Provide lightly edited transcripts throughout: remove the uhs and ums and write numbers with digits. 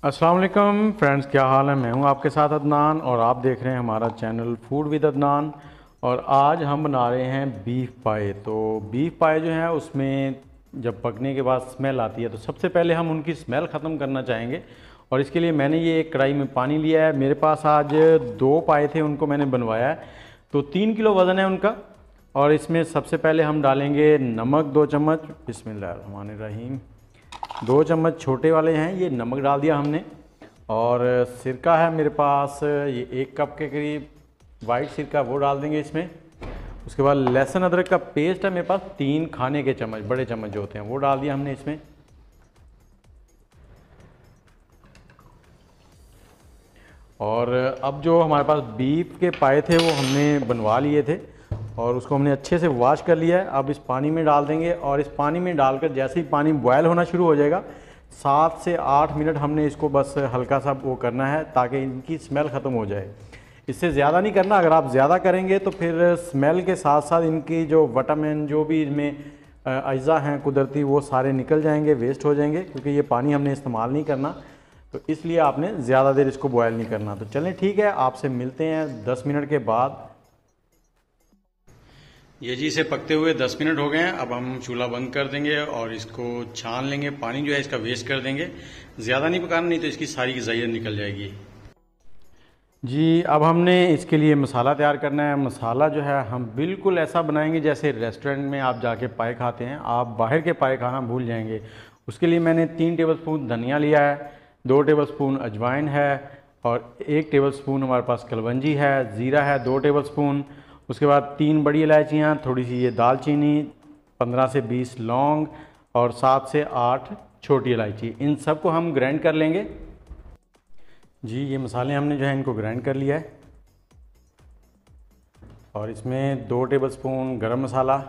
अस्सलाम वालेकुम फ्रेंड्स, क्या हाल है। मैं हूं आपके साथ अदनान और आप देख रहे हैं हमारा चैनल फूड विद अदनान। और आज हम बना रहे हैं बीफ पाए। तो बीफ पाए जो है उसमें जब पकने के बाद स्मेल आती है, तो सबसे पहले हम उनकी स्मेल ख़त्म करना चाहेंगे। और इसके लिए मैंने ये एक कढ़ाई में पानी लिया है। मेरे पास आज 2 पाए थे, उनको मैंने बनवाया है। तो 3 किलो वज़न है उनका। और इसमें सबसे पहले हम डालेंगे नमक 2 चम्मच। बिस्मिल्लाहिर्रहमानिर्रहीम। 2 चम्मच छोटे वाले हैं, ये नमक डाल दिया हमने। और सिरका है मेरे पास, ये 1 कप के करीब वाइट सिरका, वो डाल देंगे इसमें। उसके बाद लहसुन अदरक का पेस्ट है मेरे पास 3 खाने के चम्मच, बड़े चम्मच जो होते हैं, वो डाल दिया हमने इसमें। और अब जो हमारे पास बीफ के पाए थे वो हमने बनवा लिए थे और उसको हमने अच्छे से वॉश कर लिया है। अब इस पानी में डाल देंगे और इस पानी में डालकर जैसे ही पानी बॉयल होना शुरू हो जाएगा, 7 से 8 मिनट हमने इसको बस हल्का सा वो करना है ताकि इनकी स्मेल ख़त्म हो जाए। इससे ज़्यादा नहीं करना, अगर आप ज़्यादा करेंगे तो फिर स्मेल के साथ साथ इनकी जो विटामिन जो भी इनमें अज्जा हैं कुदरती, वो सारे निकल जाएंगे, वेस्ट हो जाएंगे, क्योंकि ये पानी हमने इस्तेमाल नहीं करना। तो इसलिए आपने ज़्यादा देर इसको बॉयल नहीं करना। तो चलें ठीक है, आपसे मिलते हैं 10 मिनट के बाद। ये जी इसे पकते हुए 10 मिनट हो गए हैं। अब हम चूल्हा बंद कर देंगे और इसको छान लेंगे, पानी जो है इसका वेस्ट कर देंगे। ज़्यादा नहीं पकाना, नहीं तो इसकी सारी ग़िज़ाइयत निकल जाएगी। जी अब हमने इसके लिए मसाला तैयार करना है। मसाला जो है हम बिल्कुल ऐसा बनाएंगे जैसे रेस्टोरेंट में आप जाके पाए खाते हैं, आप बाहर के पाए खाना भूल जाएंगे। उसके लिए मैंने 3 टेबलस्पून धनिया लिया है, 2 टेबलस्पून अजवाइन है और 1 टेबलस्पून हमारे पास कलवंजी है, ज़ीरा है 2 टेबलस्पून। उसके बाद 3 बड़ी इलायचियाँ, थोड़ी सी ये दालचीनी, 15 से 20 लौंग और 7 से 8 छोटी इलायची। इन सब को हम ग्राइंड कर लेंगे। जी ये मसाले हमने जो है इनको ग्राइंड कर लिया है। और इसमें 2 टेबलस्पून गरम मसाला,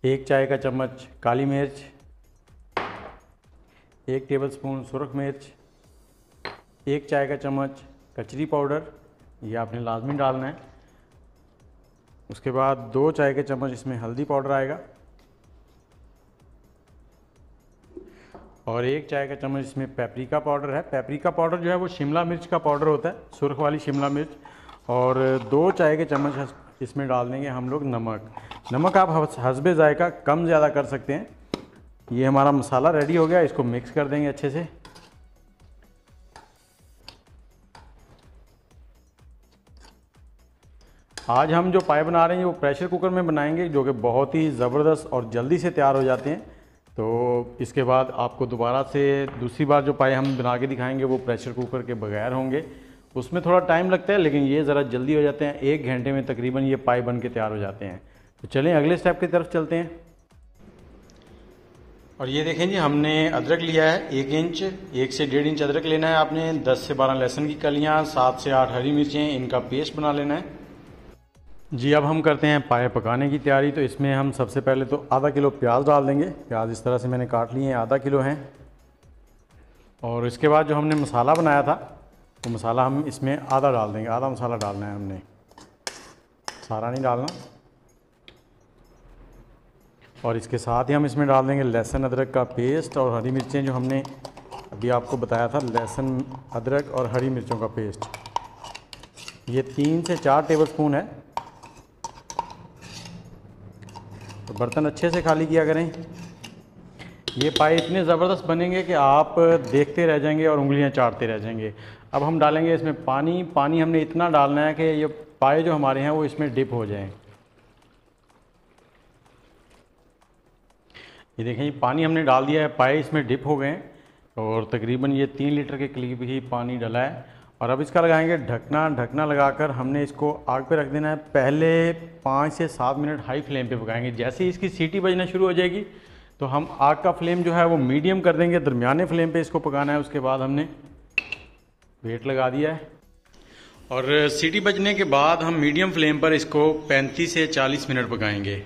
1 चाय का चम्मच काली मिर्च, 1 टेबलस्पून सुरख मिर्च, 1 चाय का चम्मच कचरी पाउडर, ये आपने लाजमी डालना है। उसके बाद 2 चाय के चम्मच इसमें हल्दी पाउडर आएगा और 1 चाय का चम्मच इसमें पेपरिका पाउडर है। पेपरिका पाउडर जो है वो शिमला मिर्च का पाउडर होता है, सुर्ख वाली शिमला मिर्च। और 2 चाय के चम्मच इसमें डाल देंगे हम लोग नमक। नमक आप हस्बे जायका कम ज़्यादा कर सकते हैं। ये हमारा मसाला रेडी हो गया, इसको मिक्स कर देंगे अच्छे से। आज हम जो पाए बना रहे हैं वो प्रेशर कुकर में बनाएंगे, जो कि बहुत ही ज़बरदस्त और जल्दी से तैयार हो जाते हैं। तो इसके बाद आपको दोबारा से दूसरी बार जो पाए हम बना के दिखाएंगे वो प्रेशर कुकर के बगैर होंगे। उसमें थोड़ा टाइम लगता है, लेकिन ये ज़रा जल्दी हो जाते हैं। 1 घंटे में तकरीबन ये पाए बन के तैयार हो जाते हैं। तो चलें अगले स्टेप की तरफ चलते हैं। और ये देखें जी, हमने अदरक लिया है 1 इंच, 1 से 1.5 इंच अदरक लेना है आपने। 10 से 12 लहसुन की कलियाँ, 7 से 8 हरी मिर्चें, इनका पेस्ट बना लेना है। जी अब हम करते हैं पाए पकाने की तैयारी। तो इसमें हम सबसे पहले तो आधा किलो प्याज डाल देंगे। प्याज इस तरह से मैंने काट लिए हैं, आधा किलो हैं। और इसके बाद जो हमने मसाला बनाया था वो मसाला हम इसमें आधा डाल देंगे। आधा मसाला डालना है हमने, सारा नहीं डालना। और इसके साथ ही हम इसमें डाल देंगे लहसुन अदरक का पेस्ट और हरी मिर्चें, जो हमने अभी आपको बताया था, लहसुन अदरक और हरी मिर्चों का पेस्ट। ये 3 से 4 टेबलस्पून है। तो बर्तन अच्छे से खाली किया करें। ये पाए इतने ज़बरदस्त बनेंगे कि आप देखते रह जाएंगे और उंगलियां चाटते रह जाएंगे। अब हम डालेंगे इसमें पानी। पानी हमने इतना डालना है कि ये पाए जो हमारे हैं वो इसमें डिप हो जाएं। ये देखें, ये पानी हमने डाल दिया है, पाए इसमें डिप हो गए हैं और तकरीबन ये 3 लीटर के करीब ही पानी डला है। और अब इसका लगाएंगे ढकना। ढकना लगाकर हमने इसको आग पे रख देना है। पहले 5 से 7 मिनट हाई फ्लेम पे पकाएंगे। जैसे ही इसकी सीटी बजना शुरू हो जाएगी तो हम आग का फ्लेम जो है वो मीडियम कर देंगे, दरमियाने फ्लेम पे इसको पकाना है। उसके बाद हमने वेट लगा दिया है और सीटी बजने के बाद हम मीडियम फ्लेम पर इसको 35 से 40 मिनट पकाएंगे।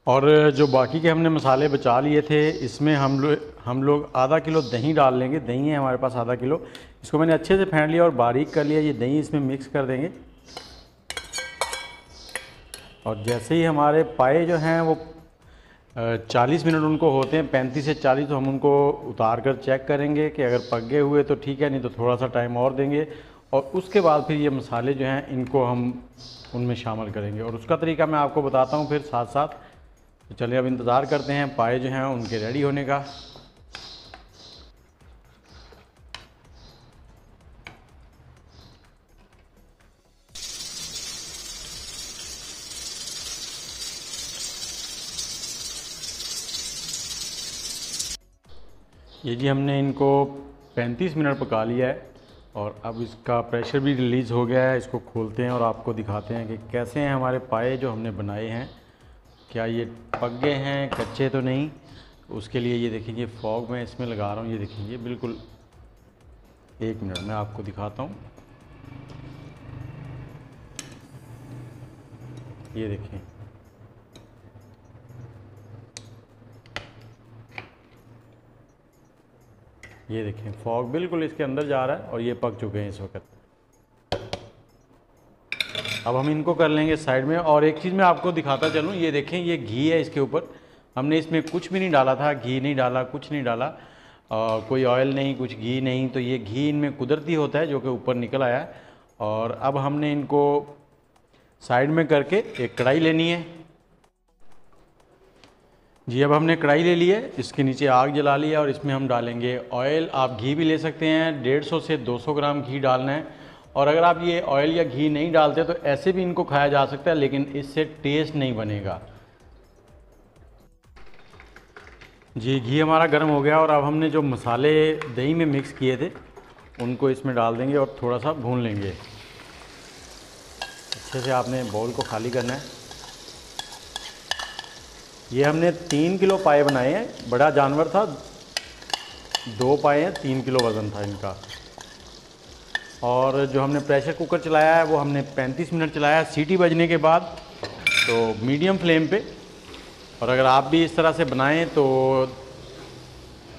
और जो बाकी के हमने मसाले बचा लिए थे, इसमें हम लोग आधा किलो दही डाल लेंगे। दही है हमारे पास आधा किलो। इसको मैंने अच्छे से फेंट लिया और बारीक कर लिया। ये दही इसमें मिक्स कर देंगे। और जैसे ही हमारे पाए जो हैं वो 40 मिनट उनको होते हैं, 35 से 40। तो हम उनको उतार कर चेक करेंगे कि अगर पक गए हुए तो ठीक है, नहीं तो थोड़ा सा टाइम और देंगे। और उसके बाद फिर ये मसाले जो हैं इनको हम उनमें शामिल करेंगे, और उसका तरीका मैं आपको बताता हूँ फिर साथ साथ। तो चलिए अब इंतज़ार करते हैं पाए जो हैं उनके रेडी होने का। ये जी हमने इनको 35 मिनट पका लिया है, और अब इसका प्रेशर भी रिलीज़ हो गया है। इसको खोलते हैं और आपको दिखाते हैं कि कैसे हैं हमारे पाए जो हमने बनाए हैं, क्या ये पक गए हैं, कच्चे तो नहीं। उसके लिए ये देखिए, ये फॉग मैं इसमें लगा रहा हूँ, ये देखिए ये बिल्कुल। 1 मिनट में आपको दिखाता हूँ, ये देखें। ये देखें फॉग बिल्कुल इसके अंदर जा रहा है, और ये पक चुके हैं इस वक्त। अब हम इनको कर लेंगे साइड में। और एक चीज़ मैं आपको दिखाता चलूँ, ये देखें ये घी है इसके ऊपर। हमने इसमें कुछ भी नहीं डाला था, घी नहीं डाला, कुछ नहीं डाला, कोई ऑयल नहीं, कुछ घी नहीं। तो ये घी इनमें कुदरती होता है जो कि ऊपर निकल आया है। और अब हमने इनको साइड में करके एक कढ़ाई लेनी है जी। अब हमने कढ़ाई ले ली है, इसके नीचे आग जला लिया, और इसमें हम डालेंगे ऑयल। आप घी भी ले सकते हैं, 150 से 200 ग्राम घी डालना है। और अगर आप ये ऑयल या घी नहीं डालते तो ऐसे भी इनको खाया जा सकता है, लेकिन इससे टेस्ट नहीं बनेगा जी। घी हमारा गर्म हो गया, और अब हमने जो मसाले दही में मिक्स किए थे उनको इसमें डाल देंगे और थोड़ा सा भून लेंगे। अच्छे से आपने बाउल को खाली करना है। ये हमने 3 किलो पाए बनाए हैं, बड़ा जानवर था, 2 पाए हैं, 3 किलो वज़न था इनका। और जो हमने प्रेशर कुकर चलाया है वो हमने 35 मिनट चलाया है, सीटी बजने के बाद, तो मीडियम फ्लेम पे। और अगर आप भी इस तरह से बनाएं तो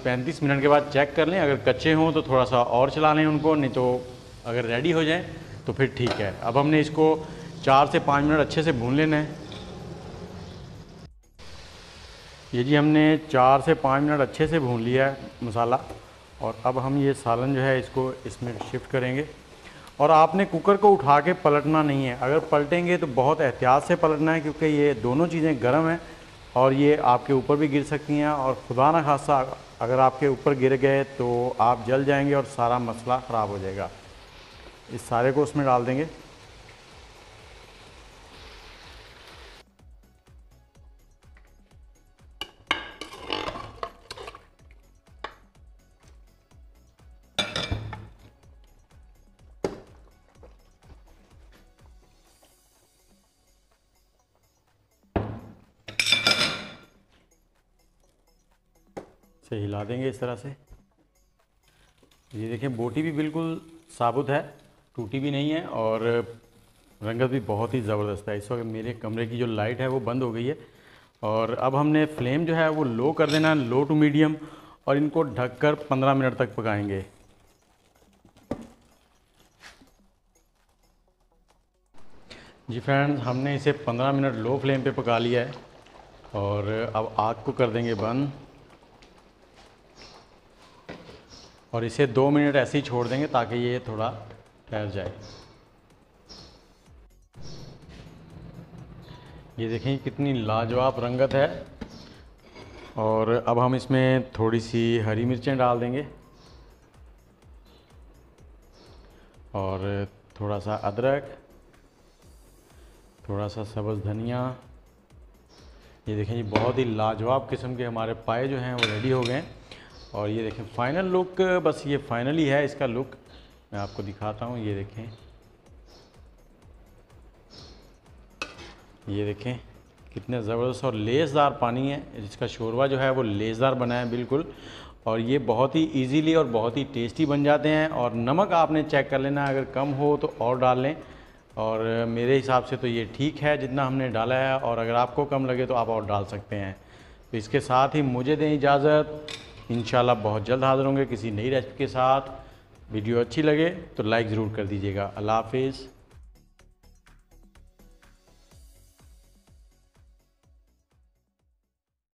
35 मिनट के बाद चेक कर लें, अगर कच्चे हों तो थोड़ा सा और चला लें उनको, नहीं तो अगर रेडी हो जाएं तो फिर ठीक है। अब हमने इसको 4 से 5 मिनट अच्छे से भून लेना है। ये जी हमने 4 से 5 मिनट अच्छे से भून लिया है मसाला, और अब हम ये सालन जो है इसको इसमें शिफ्ट करेंगे। और आपने कुकर को उठा के पलटना नहीं है, अगर पलटेंगे तो बहुत एहतियात से पलटना है, क्योंकि ये दोनों चीज़ें गर्म हैं और ये आपके ऊपर भी गिर सकती हैं। और खुदा ना खासा अगर आपके ऊपर गिर गए तो आप जल जाएंगे और सारा मसला ख़राब हो जाएगा। इस सारे को उसमें डाल देंगे। से हिला देंगे इस तरह से। ये देखें बोटी भी बिल्कुल साबुत है, टूटी भी नहीं है, और रंगत भी बहुत ही ज़बरदस्त है। इस वक्त मेरे कमरे की जो लाइट है वो बंद हो गई है, और अब हमने फ्लेम जो है वो लो कर देना, लो टू मीडियम, और इनको ढककर 15 मिनट तक पकाएंगे। जी फ्रेंड्स, हमने इसे 15 मिनट लो फ्लेम पे पका लिया है, और अब आग को कर देंगे बंद, और इसे 2 मिनट ऐसे ही छोड़ देंगे ताकि ये थोड़ा ठहर जाए। ये देखें कितनी लाजवाब रंगत है। और अब हम इसमें थोड़ी सी हरी मिर्चें डाल देंगे, और थोड़ा सा अदरक, थोड़ा सा सब्ज़ धनिया। ये देखें ये बहुत ही लाजवाब किस्म के हमारे पाए जो हैं वो रेडी हो गए हैं। और ये देखें फ़ाइनल लुक, बस ये फ़ाइनल ही है इसका लुक, मैं आपको दिखाता हूँ। ये देखें, ये देखें कितने ज़बरदस्त और लेसदार पानी है। इसका शोरबा जो है वो लेसदार बना है बिल्कुल, और ये बहुत ही इजीली और बहुत ही टेस्टी बन जाते हैं। और नमक आपने चेक कर लेना, अगर कम हो तो और डाल लें, और मेरे हिसाब से तो ये ठीक है जितना हमने डाला है, और अगर आपको कम लगे तो आप और डाल सकते हैं। तो इसके साथ ही मुझे दें इजाज़त, इंशाल्लाह बहुत जल्द हाज़िर होंगे किसी नई रेसिपी के साथ। वीडियो अच्छी लगे तो लाइक ज़रूर कर दीजिएगा। अल्लाह हाफिज़।